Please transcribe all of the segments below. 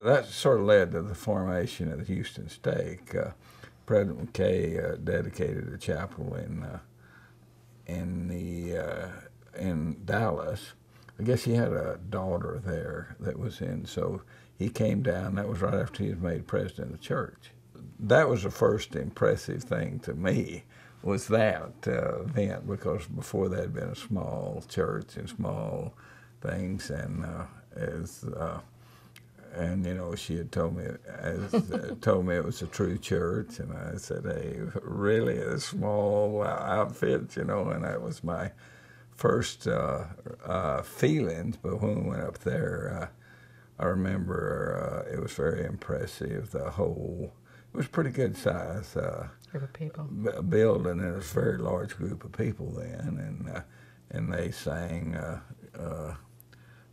that sort of led to the formation of the Houston Stake. President McKay dedicated a chapel in Dallas. I guess he had a daughter there that was in, so he came down. That was right after he was made president of the church. That was the first impressive thing to me, was that event, because before that had been a small church and small things, and you know, she had told me it was a true church, and I said, "Hey, really, a small outfit, you know?" And that was my first feelings. But when we went up there, I remember it was very impressive. It was pretty good size group of people building, and it was a very large group of people then, and they sang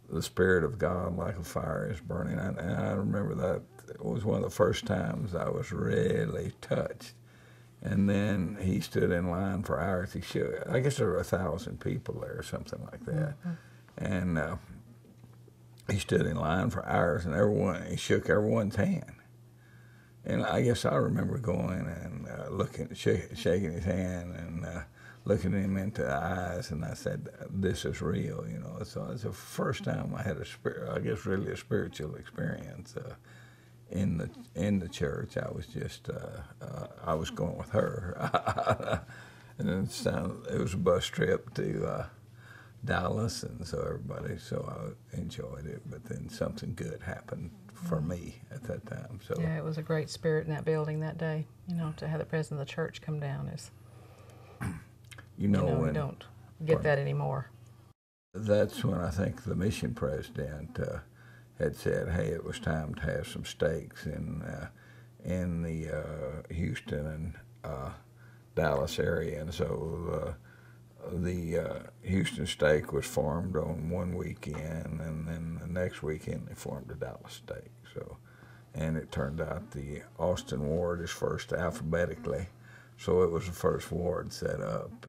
"The Spirit of God like a fire is burning," and I remember that it was one of the first times I was really touched. And then he stood in line for hours. I guess there were 1,000 people there or something like that, and he stood in line for hours, and he shook everyone's hand. And I guess I remember going and shaking his hand and looking him into the eyes, and I said, "This is real," you know. So it's the first time I had really a spiritual experience in the church. I was just I was going with her, and then it was a bus trip to Dallas, and so I enjoyed it. But then something good happened for me at that time. So yeah, it was a great spirit in that building that day. You know, to have the president of the church come down is, you know, we don't get that anymore. That's when I think the mission president had said, "Hey, it was time to have some stakes in the Houston and Dallas area," and so the Houston Stake was formed on one weekend, and then the next weekend they formed the Dallas Stake. So, and it turned out the Austin ward is first alphabetically, so it was the first ward set up.